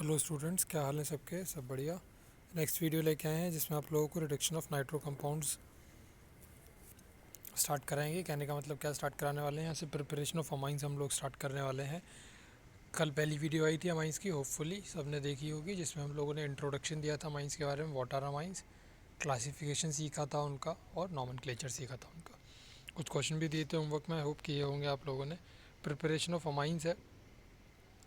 Hello students, क्या हाल है सबके? सब बढ़िया। नेक्स्ट वीडियो लेके आए हैं जिसमें आप लोगों को reduction of nitro compounds start कराएंगे। कहने का मतलब क्या स्टार्ट कराने वाले हैं, यहाँ से प्रिपरेशन ऑफ अमाइंस हम लोग स्टार्ट करने वाले हैं। कल पहली वीडियो आई थी अमाइंस की, होपफुली सबने देखी होगी, जिसमें हम लोगों ने इंट्रोडक्शन दिया था अमाइंस के बारे में, व्हाट आर अमाइंस, क्लासिफिकेशन सीखा था उनका और नॉमेनक्लेचर सीखा था उनका। कुछ क्वेश्चन भी दिए थे होमवर्क में, आई होप किए होंगे आप लोगों ने। प्रिपरेशन ऑफ अमाइंस है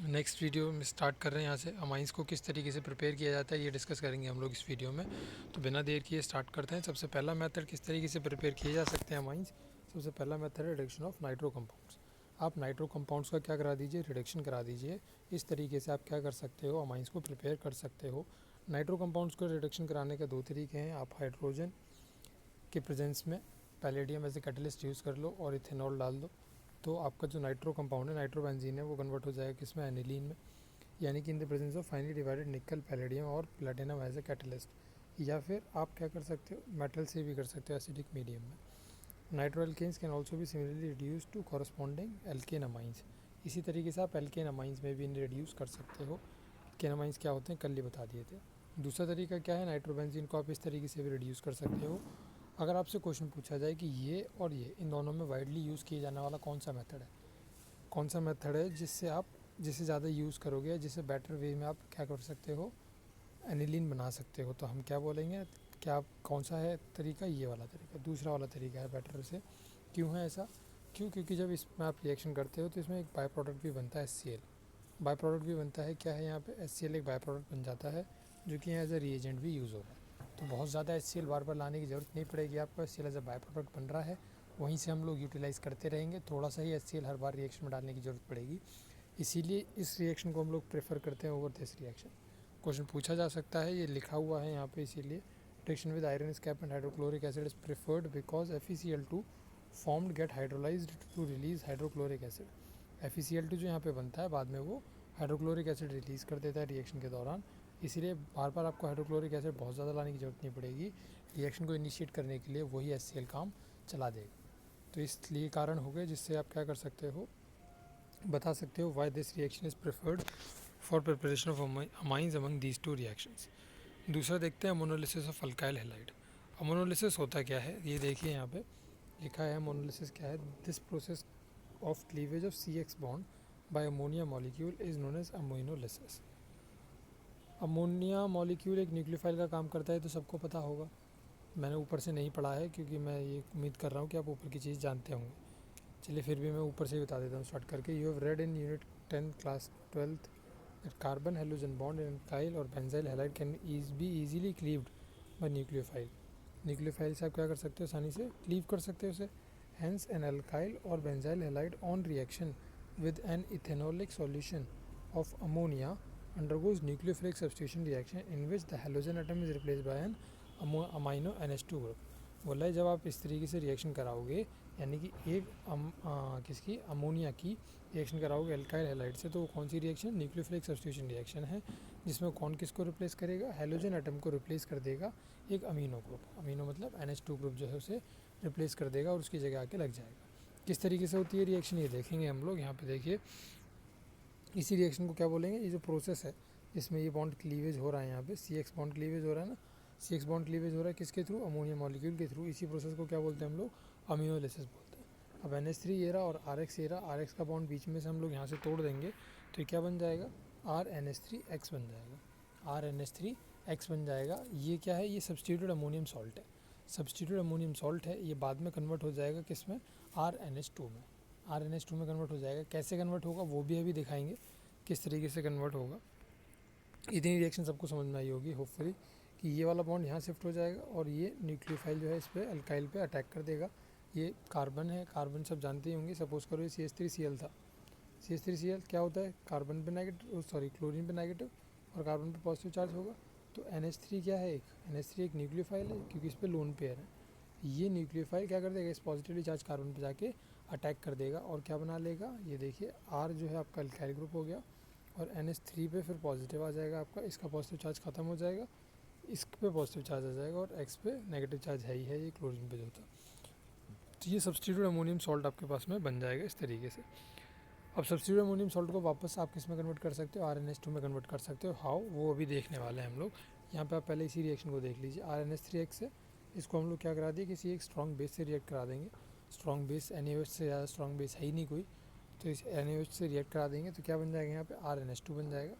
नेक्स्ट वीडियो में स्टार्ट कर रहे हैं। यहाँ से अमाइंस को किस तरीके से प्रिपेयर किया जाता है ये डिस्कस करेंगे हम लोग इस वीडियो में। तो बिना देर किए स्टार्ट करते हैं। सबसे पहला मेथड किस तरीके से प्रिपेयर किए जा सकते हैं अमाइंस। सबसे पहला मेथड है रिडक्शन ऑफ नाइट्रो कंपाउंड्स। आप नाइट्रो कंपाउंड्स का क्या करा दीजिए, रिडक्शन करा दीजिए। इस तरीके से आप क्या कर सकते हो, अमाइंस को प्रिपेयर कर सकते हो। नाइट्रो कंपाउंड्स को रिडक्शन कराने के दो तरीके हैं। आप हाइड्रोजन के प्रेजेंस में palladium as a catalyst use कर लो और इथेनॉल डाल दो, तो आपका जो नाइट्रो कंपाउंड है, नाइट्रोबेंजीन है, वो कन्वर्ट हो जाएगा किसमें, एनिलीन में। यानी कि in the presence of finally divided निकल, पैलेडियम और प्लेटिनम एज ए कैटलिस्ट। या फिर आप क्या कर सकते हो, मेटल से भी कर सकते हो एसिडिक मीडियम में। नाइट्रो एल्केन्स कैन ऑल्सो भी similarly reduce to corresponding alkane amines. इसी तरीके से आप एल्केन अमाइंस में भी इन्हें रिड्यूस कर सकते हो। एल्केन अमाइंस क्या होते हैं कल ही बता दिए थे। दूसरा तरीका क्या है, नाइट्रोबेंजीन को आप इस तरीके से भी रिड्यूस कर सकते हो। अगर आपसे क्वेश्चन पूछा जाए कि ये और ये इन दोनों में वाइडली यूज़ किए जाने वाला कौन सा मेथड है, कौन सा मेथड है जिसे ज़्यादा यूज़ करोगे, जिसे बेटर वे में आप क्या कर सकते हो, एनिलीन बना सकते हो, तो हम क्या बोलेंगे, क्या कौन सा है तरीका, ये वाला तरीका, दूसरा वाला तरीका है बेटर से। क्यों है ऐसा? क्योंकि जब इसमें आप रिएक्शन करते हो तो इसमें एक बाय प्रोडक्ट भी बनता है, HCl। बाय प्रोडक्ट भी बनता है, क्या है यहाँ पे, HCl एक बाय प्रोडक्ट बन जाता है, जो कि एज ए रिएजेंट भी यूज़ होगा। तो बहुत ज़्यादा HCl बार बार लाने की ज़रूरत नहीं पड़ेगी आपको। HCl as a by product बन रहा है, वहीं से हम लोग यूटिलाइज़ करते रहेंगे। थोड़ा सा ही HCl हर बार रिएक्शन में डालने की ज़रूरत पड़ेगी, इसीलिए इस रिएक्शन को हम लोग प्रेफर करते हैं ओवर दिस रिएक्शन। क्वेश्चन पूछा जा सकता है, ये लिखा हुआ है यहाँ पे, इसीलिए reaction with iron scrap and hydrochloric acid is preferred because FeCl2 formed get hydrolysed to release hydrochloric acid. FeCl2 जो यहाँ पे बनता है बाद में वो हाइड्रोक्लोरिक एसिड रिलीज़ कर देता है रिएक्शन के दौरान, इसीलिए बार बार आपको हाइड्रोक्लोरिक एसिड बहुत ज़्यादा लाने की ज़रूरत नहीं पड़ेगी। रिएक्शन को इनिशिएट करने के लिए वही HCl काम चला देगा। तो इसलिए कारण हो गए जिससे आप क्या कर सकते हो, बता सकते हो why this reaction is preferred for preparation of amines among these two reactions. दूसरा देखते हैं ammonolysis of alkyl halide. Ammonolysis होता क्या है ये देखिए, यहाँ पे लिखा है अमोनोलिसिस क्या है। This process of cleavage of CX bond by ammonia molecule is known as ammonolysis. Ammonia molecule एक न्यूक्लियोफाइल का काम करता है, तो सबको पता होगा। मैंने ऊपर से नहीं पढ़ा है क्योंकि मैं ये उम्मीद कर रहा हूँ कि आप ऊपर की चीज़ जानते होंगे। चलिए फिर भी मैं ऊपर से ही बता देता हूँ स्टार्ट करके। You have read in unit 10 class 12 that carbon halogen bond in alkyl और benzyl halide can be easily cleaved by nucleophile। Nucleophile से आप क्या कर सकते हो, आसानी से क्लीव कर सकते हो उसे। हेंस एन अल्काइल और benzyl halide on reaction with an ethanolic solution of ammonia undergoes nucleophilic substitution reaction in which the halogen atom is replaced by an amino NH2 group। बोला है जब आप इस तरीके से रिएक्शन कराओगे, यानी कि एक किसकी, अमोनिया की रिएक्शन कराओगे अल्काइल हैलाइड से, तो वो कौन सी रिएक्शन, न्यूक्लियोफिलिक सब्स्टिट्यूशन रिएक्शन है, जिसमें कौन किसको रिप्लेस करेगा, हेलोजन एटम को रिप्लेस कर देगा एक अमीनो ग्रुप। अमीनो मतलब NH2 ग्रुप जो है उसे रिप्लेस कर देगा और उसकी जगह आके लग जाएगा। किस तरीके से होती है रिएक्शन ये देखेंगे हम लोग। यहाँ पे देखिए, इसी रिएक्शन को क्या बोलेंगे, ये जो प्रोसेस है इसमें ये बॉन्ड क्लीवेज हो रहा है, यहाँ पे CX बॉन्ड क्लीवेज हो रहा है ना। CX बॉन्ड क्लीवेज हो रहा है किसके थ्रू, अमोनिया मॉलिक्यूल के थ्रू। इसी प्रोसेस को क्या बोलते हैं हम लोग, अमीनोलिसिस बोलते हैं। अब NH3 ये रहा और RX ये रहा, RX का बॉन्ड बीच में से हम लोग यहाँ से तोड़ देंगे तो ये क्या बन जाएगा, RNH3X बन जाएगा। RNH3X बन जाएगा। ये क्या है, ये सब्स्टिट्यूटेड अमोनियम सॉल्ट है। सब्स्टिट्यूटेड अमोनियम सॉल्ट है, ये बाद में कन्वर्ट हो जाएगा किस में, RNH2 में। RNH2 में कन्वर्ट हो जाएगा। कैसे कन्वर्ट होगा वो भी अभी दिखाएंगे किस तरीके से कन्वर्ट होगा। इतनी रिएक्शन सबको समझ में आई होगी होपफुली, कि ये वाला बॉन्ड यहाँ शिफ्ट हो जाएगा और ये न्यूक्लियोफाइल जो है इस पर अल्काइल पे अटैक कर देगा। ये कार्बन है, कार्बन सब जानते ही होंगे। सपोज करो ये CH3Cl था। CH3Cl क्या होता है, कार्बन पे नेगेटिव, सॉरी क्लोरीन पे नेगेटिव और कार्बन पे पॉजिटिव चार्ज होगा। तो NH3 क्या है, एक NH3 एक न्यूक्लियोफाइल है क्योंकि इस पर लोन पेयर है। ये न्यूक्लियोफाइल क्या कर देगा, इस पॉजिटिवली चार्ज कार्बन पे जाके अटैक कर देगा और क्या बना लेगा, ये देखिए R जो है आपका अल्काइल ग्रुप हो गया और NH3 पे फिर पॉजिटिव आ जाएगा आपका, इसका पॉजिटिव चार्ज खत्म हो जाएगा, इस पे पॉजिटिव चार्ज आ जाएगा और X पे नेगेटिव चार्ज है ही है, ये क्लोरीन पे जो था। तो ये सब्स्टिट्यूट अमोनियम सॉल्ट आपके पास में बन जाएगा इस तरीके से। अब सब्स्टिट्यूट अमोनियम सॉल्ट को वापस आप किस में कन्वर्ट कर सकते हो, RnH2 में कन्वर्ट कर सकते हो। हाउ, वो अभी देखने वाले हैं हम लोग। यहाँ पे आप पहले इसी रिएक्शन को देख लीजिए। RnH3X है, इसको हम लोग क्या करा दिए, किसी एक स्ट्रॉन्ग बेस से रिएक्ट करा देंगे। स्ट्रॉन्ग बेस NaOH से ज़्यादा स्ट्रॉन्ग बेस है ही नहीं कोई, तो इस NaOH से रिएक्ट करा देंगे तो क्या बन जाएगा, यहाँ पे RnH2 बन जाएगा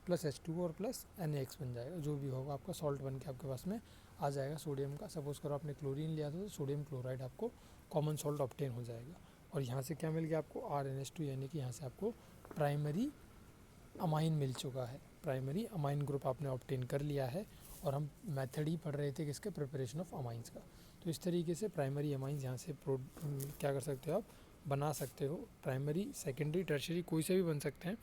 प्लस H2 और प्लस NaX बन जाएगा। जो भी होगा आपका सॉल्ट बन के आपके पास में आ जाएगा सोडियम का। सपोज करो आपने क्लोरीन लिया था तो सोडियम क्लोराइड आपको कॉमन सॉल्ट ऑब्टेन हो जाएगा। और यहाँ से क्या मिल गया आपको, RnH2, यानी कि यहाँ से आपको प्राइमरी अमाइन मिल चुका है। प्राइमरी अमाइन ग्रुप आपने ऑब्टेन कर लिया है। और हम मेथड ही पढ़ रहे थे किसके, प्रिपरेशन ऑफ अमाइंस का। तो इस तरीके से प्राइमरी अमाइंस यहाँ से क्या कर सकते हो आप, बना सकते हो। प्राइमरी, सेकेंडरी, टर्शरी कोई से भी बन सकते हैं।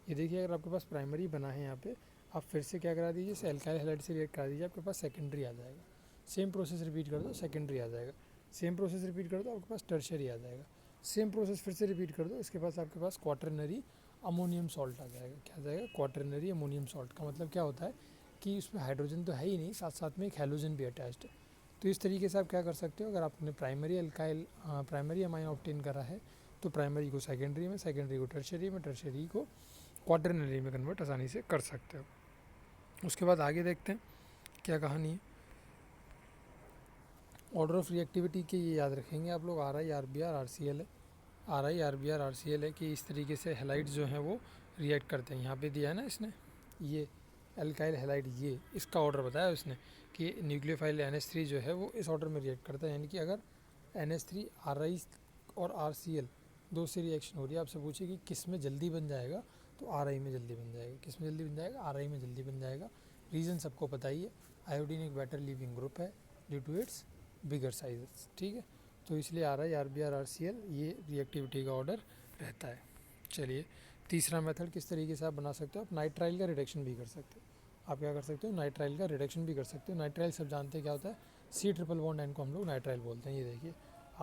ये देखिए अगर आपके पास प्राइमरी बना है यहाँ पे, आप फिर से क्या करा दीजिए, इसे अल्काइल हैलाइड से रिएक्ट करा दीजिए, आपके पास सेकेंडरी आ जाएगा। सेम प्रोसेस रिपीट कर दो, सेकेंडरी आ जाएगा। सेम प्रोसेस रिपीट कर दो, आपके पास टर्शरी आ जाएगा। सेम प्रोसेस फिर से रिपीट कर दो, इसके पास आपके पास क्वाटरनरी अमोनियम सॉल्ट आ जाएगा। क्या आ जाएगा, क्वाटरनरी अमोनियम सॉल्ट। का मतलब क्या होता है कि उसमें हाइड्रोजन तो है ही नहीं, साथ साथ में एक हैलोजन भी अटैच्ड है। तो इस तरीके से आप क्या कर सकते हो, अगर आपने प्राइमरी अमाइन ऑब्टेन करा है तो प्राइमरी को सेकेंडरी में, सेकेंडरी को टर्शरी में, टर्शरी को क्वाटरनरी में कन्वर्ट आसानी से कर सकते हो। उसके बाद आगे देखते हैं क्या कहानी है। ऑर्डर ऑफ रिएक्टिविटी के ये याद रखेंगे आप लोग, RI RBr RCl है। RI RBr RCl है कि इस तरीके से हैलाइड्स जो हैं वो रिएक्ट करते हैं। यहाँ पे दिया है ना इसने, ये अल्काइल हैलाइड, ये इसका ऑर्डर बताया उसने कि न्यूक्लियोफाइल NH3 जो है वो इस ऑर्डर में रिएक्ट करता है। यानी कि अगर NH3 RI और RCl दो से रिएक्शन हो रही है, आपसे पूछे कि किस में जल्दी बन जाएगा, तो RI में जल्दी बन जाएगा। किस में जल्दी बन जाएगा, RI में जल्दी बन जाएगा। रीज़न सबको पता ही है, आयोडीन एक बेटर लीविंग ग्रुप है due to its bigger sizes. ठीक है, तो इसलिए RI RBr RCl ये रिएक्टिविटी का ऑर्डर रहता है। चलिए, तीसरा मेथड किस तरीके से आप बना सकते हो, आप नाइट्राइल का रिडक्शन भी कर सकते हो। आप क्या कर सकते हो, नाइट्राइल का रिडक्शन भी कर सकते हो। नाइट्राइल सब जानते हैं क्या होता है, C ट्रिपल बॉन्ड N को हम लोग नाइट्राइल बोलते हैं। ये देखिए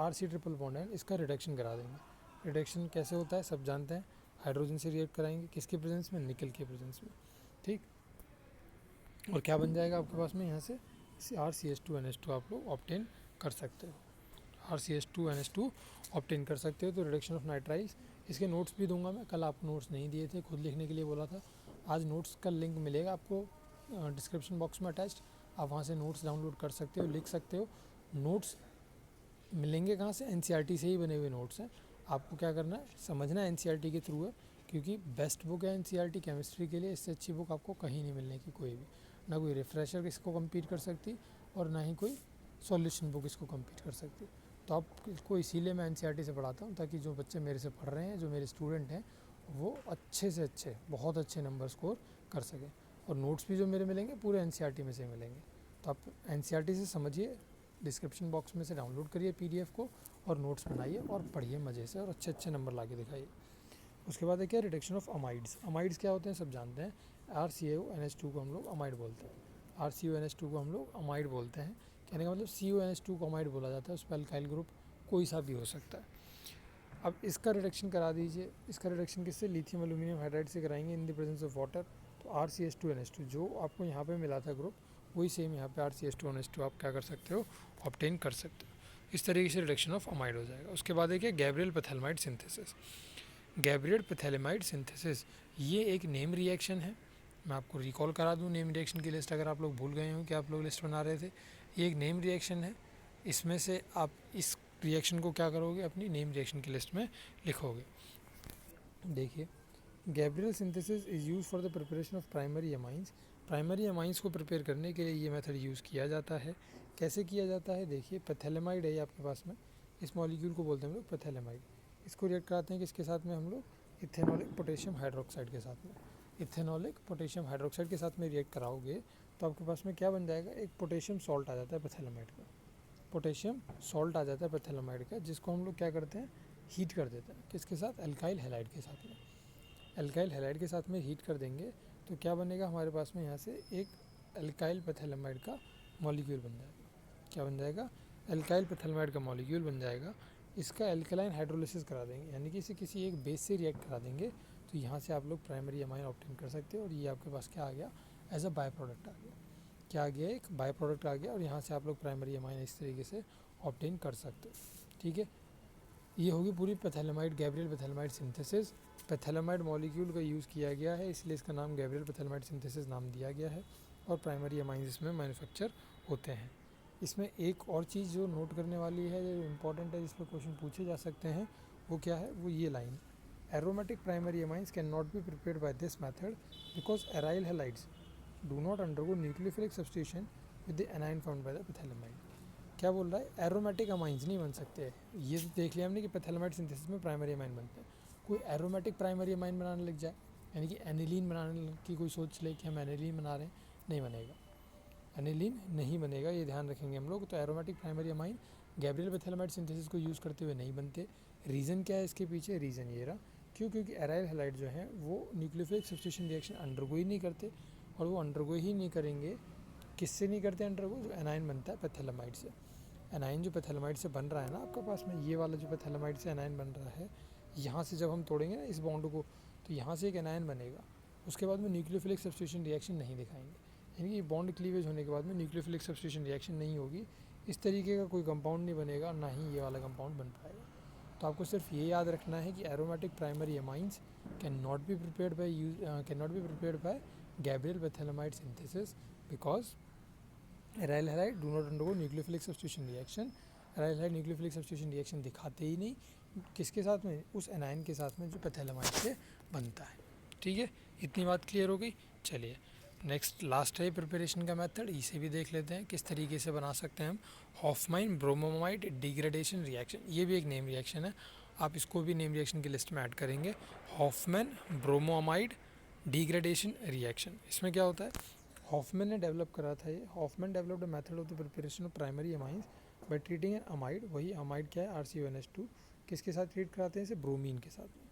RC ट्रिपल बॉन्ड N, इसका रिडक्शन करा देंगे। रिडक्शन कैसे होता है सब जानते हैं, हाइड्रोजन से रिएक्ट कराएंगे, किसके प्रेजेंस में, निकल के प्रेजेंस में। ठीक, और क्या बन जाएगा आपके पास में, यहाँ से RCH2NH2 आप लोग ऑब्टेन कर सकते हो। RCH2NH2 ऑब्टेन कर सकते हो। तो रिडक्शन ऑफ नाइट्राइल्स, इसके नोट्स भी दूंगा मैं। कल आपको नोट्स नहीं दिए थे, खुद लिखने के लिए बोला था। आज नोट्स का लिंक मिलेगा आपको डिस्क्रिप्शन बॉक्स में अटैच्ड, आप वहाँ से नोट्स डाउनलोड कर सकते हो, लिख सकते हो। नोट्स मिलेंगे कहाँ से, NCERT से ही बने हुए नोट्स हैं। आपको क्या करना है, समझना है NCERT के थ्रू है, क्योंकि बेस्ट बुक है NCERT केमिस्ट्री के लिए। इससे अच्छी बुक आपको कहीं नहीं मिलने की, कोई भी ना कोई रिफ्रेशर इसको कम्पीट कर सकती और ना ही कोई सॉल्यूशन बुक इसको कम्पीट कर सकती। तो आपको इसीलिए मैं NCERT से पढ़ाता हूँ, ताकि जो बच्चे मेरे से पढ़ रहे हैं, जो मेरे स्टूडेंट हैं, वो अच्छे से अच्छे, बहुत अच्छे नंबर स्कोर कर सकें। और नोट्स भी जो मेरे मिलेंगे पूरे NCERT में से मिलेंगे। तो आप NCERT से समझिए, डिस्क्रिप्शन बॉक्स में से डाउनलोड करिए PDF को और नोट्स बनाइए और पढ़िए मज़े से, और अच्छे अच्छे नंबर ला के दिखाइए। उसके बाद है क्या, रिडक्शन ऑफ अमाइड्स। अमाइड्स क्या होते हैं सब जानते हैं। RCONH2 को हम लोग अमाइड बोलते हैं। RCONH2 को हम लोग अमाइड बोलते हैं। कहने का मतलब CONH2 को अमाइड बोला जाता है। उस पर अल्काइल ग्रुप कोई सा भी हो सकता है। अब इसका रिडक्शन करा दीजिए। इसका रिडक्शन किससे, लिथियम एल्यूमिनियम हाइड्राइड से कराएंगे in the presence of water. तो RCH2NH2 जो आपको यहाँ पे मिला था ग्रुप, वही सेम यहाँ पे RCH2NH2 आप क्या कर सकते हो, ऑब्टेन कर सकते हो। इस तरीके से रिडक्शन ऑफ अमाइड हो जाएगा। उसके बाद है क्या, गैब्रियल पैथेलमाइड सिंथेसिस। गैब्रियल पैथेलमाइड सिंथेसिस ये एक नेम रिएक्शन है। मैं आपको रिकॉल करा दूं नेम रिएक्शन की लिस्ट, अगर आप लोग भूल गए हो कि आप लोग लिस्ट बना रहे थे। ये एक नेम रिएक्शन है। इसमें से आप इस रिएक्शन को क्या करोगे, अपनी नेम रिएक्शन की लिस्ट में लिखोगे। देखिए, Gabriel synthesis is use for the preparation of primary amines. Primary amines को प्रिपेयर करने के लिए ये मेथड यूज़ किया जाता है। कैसे किया जाता है, देखिए पैथेलेमाइड है आपके पास में, इस मॉलिक्यूल को बोलते हैं हम लोग पैथेलेमाइड। इसको रिएक्ट कराते हैं किसके साथ में, हम लोग इथेनॉलिक पोटेशियम हाइड्रोक्साइड के साथ में। इथेनॉलिक पोटेशियम हाइड्रोक्साइड के साथ में रिएक्ट कराओगे तो आपके पास में क्या बन जाएगा, एक पोटेशियम सॉल्ट आ जाता है पैथेलेमाइड का। पोटेशियम सॉल्ट आ जाता है पैथेलेमाइड का, जिसको हम लोग क्या करते हैं, हीट कर देते हैं। किसके साथ, अल्काइल हैलाइड के साथ में। अल्काइल हैलाइड के साथ में हीट कर देंगे तो क्या बनेगा हमारे पास में, यहाँ से एक अल्काइल पैथेलेमाइड का मॉलिक्यूल बन जाएगा। क्या बन जाएगा, अल्काइल पैथेलेमाइड का मॉलिक्यूल बन जाएगा। इसका अल्कलाइन हाइड्रोलिसिस करा देंगे, यानी कि इसे किसी एक बेस से रिएक्ट करा देंगे, तो यहाँ से आप लोग प्राइमरी अमाइन ऑब्टेन कर सकते हो। और ये आपके पास क्या आ गया, एज अ बाय प्रोडक्ट आ गया। क्या आ गया, एक बाय प्रोडक्ट आ गया, और यहाँ से आप लोग प्राइमरी अमाइन इस तरीके से ऑब्टेन कर सकते हो। ठीक है, ये होगी पूरी पैथेलेमाइड, गैब्रियल पैथेलेमाइड सिंथेसिस। पैथेलामाइड मॉलिक्यूल का यूज़ किया गया है, इसलिए इसका नाम गैब्रियल पैथेलामाइड सिंथेसिस नाम दिया गया है और प्राइमरी अमाइंस इसमें मैन्युफैक्चर होते हैं। इसमें एक और चीज़ जो नोट करने वाली है, जो इम्पॉर्टेंट है, जिस पर क्वेश्चन पूछे जा सकते हैं, वो क्या है, वो ये line, aromatic primary amines can not be prepared by this method because aryl halides do not undergo nucleophilic substitution with the anion found by the phthalimide. क्या बोल रहा है, एरोमेटिक अमाइंस नहीं बन सकते। ये देख लिया हमने कि पैथेलामाइड सिंथेसिस में प्राइमरी अमाइन बनते हैं। कोई एरोमेटिक प्राइमरी अमाइन बनाने लग जाए, यानी कि एनिलीन बनाने की कोई सोच ले कि हम एनिलीन बना रहे हैं, नहीं बनेगा, एनिलीन नहीं बनेगा, ये ध्यान रखेंगे हम लोग। तो aromatic primary amine Gabriel phthalimide synthesis को यूज़ करते हुए नहीं बनते। रीज़न क्या है इसके पीछे, रीज़न ये रहा, क्योंकि एराइल हैलाइड जो हैं वो न्यूक्लियोफिलिक सब्स्टिट्यूशन रिएक्शन अंडरगो ही नहीं करते, और वो अंडरगो ही नहीं करेंगे, किससे नहीं करते अंडरगो, जो एनाइन बनता है पैथेलामाइड से। एनाइन जो पैथेलामाइड से बन रहा है ना आपके पास में, ये वाला जो पैथेलामाइड से एनाइन बन रहा है, यहाँ से जब हम तोड़ेंगे ना इस बॉन्ड को, तो यहाँ से एक एनाइन बनेगा, उसके बाद में न्यूक्लियोफिलिक सब्स्टिट्यूशन रिएक्शन नहीं दिखाएंगे, यानी कि बॉन्ड क्लीवेज होने के बाद में न्यूक्लियोफिलिक सब्स्टिट्यूशन रिएक्शन नहीं होगी, इस तरीके का कोई कंपाउंड नहीं बनेगा, ना ही ये वाला कंपाउंड बन पाएगा। तो आपको सिर्फ ये याद रखना है कि aromatic primary amines can not be prepared by Gabriel phthalimide synthesis because aryl halide do not undergo nucleophilic substitution reaction. Aryl halide nucleophilic substitution reaction दिखाते ही नहीं, किसके साथ में, उस एनाइन के साथ में जो पैथेलामाइड से बनता है। ठीक है, इतनी बात क्लियर हो गई। चलिए नेक्स्ट लास्ट है प्रिपरेशन का मेथड, इसे भी देख लेते हैं किस तरीके से बना सकते हैं हम। हॉफमाइन ब्रोमोमाइड डिग्रेडेशन रिएक्शन, ये भी एक नेम रिएक्शन है, आप इसको भी नेम रिएक्शन की लिस्ट में ऐड करेंगे। हॉफमैन ब्रोमोमाइड डिग्रेडेशन रिएक्शन, इसमें क्या होता है, हॉफमैन ने डेवलप करा था ये, Hofmann developed a method of the preparation of primary amines by treating an amide, वही अमाइड क्या है, RCONH2, किसके साथ ट्रीट कराते हैं इसे, ब्रोमीन के साथ में,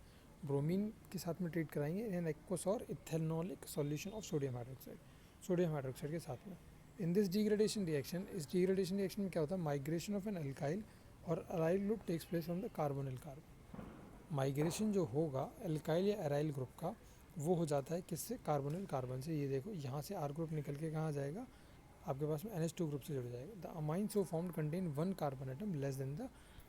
ब्रोमीन के साथ में ट्रीट कराएंगे इन एक्वस और ethanolic solution of sodium hydroxide के साथ में। इन दिस डिग्रेडेशन रिएक्शन, इस डिग्रेडेशन रिएक्शन में क्या होता है, माइग्रेशन ऑफ एन अल्काइल और aryl group takes place from the carbonyl carbon. Migration जो होगा अल्काइल या अराइल ग्रुप का, वो हो जाता है किससे, कार्बोनिल कार्बन से। ये देखो यहाँ से R ग्रुप निकल के कहाँ जाएगा, आपके पास में NH2 ग्रुप से जुड़ जाएगा। The amine so formed contain 1 carbon atom less than the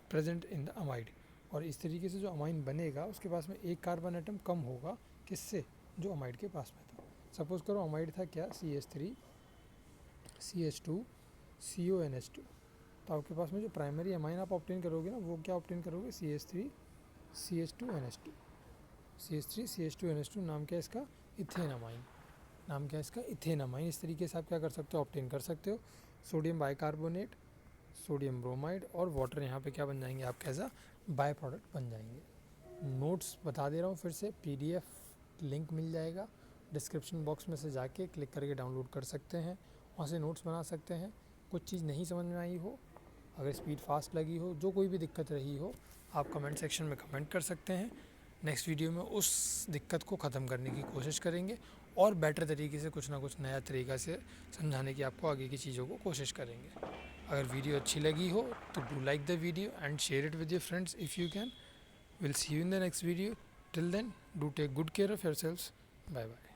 present in the amide, और इस तरीके से जो अमाइन बनेगा उसके पास में एक कार्बन एटम कम होगा, किससे, जो अमाइड के पास में था। सपोज करो अमाइड था क्या, CH3 CH2 CONH2, तो आपके पास में जो प्राइमरी अमाइन आप ऑब्टेन करोगे ना, वो क्या ऑब्टेन करोगे, CH3 CH2 NH2, नाम क्या है इसका, इथेन अमाइन, नाम क्या है इसका, इथेन अमाइन। इस तरीके से आप क्या कर सकते हो, ऑब्टेन कर सकते हो। सोडियम बाइकार्बोनेट, सोडियम ब्रोमाइड और वाटर यहाँ पे क्या बन जाएंगे, आप कैसा बाय प्रोडक्ट बन जाएंगे। नोट्स बता दे रहा हूँ फिर से, PDF लिंक मिल जाएगा डिस्क्रिप्शन बॉक्स में से, जाके क्लिक करके डाउनलोड कर सकते हैं, वहाँ से नोट्स बना सकते हैं। कुछ चीज़ नहीं समझ में आई हो, अगर स्पीड फास्ट लगी हो, जो कोई भी दिक्कत रही हो, आप कमेंट सेक्शन में कमेंट कर सकते हैं। नेक्स्ट वीडियो में उस दिक्कत को ख़त्म करने की कोशिश करेंगे और बेटर तरीके से कुछ ना कुछ नया तरीका से समझाने की आपको आगे की चीज़ों को कोशिश करेंगे। अगर वीडियो अच्छी लगी हो तो do like the video and share it with your friends if you can. Will see you in the next video, till then do take good care of yourselves, bye bye.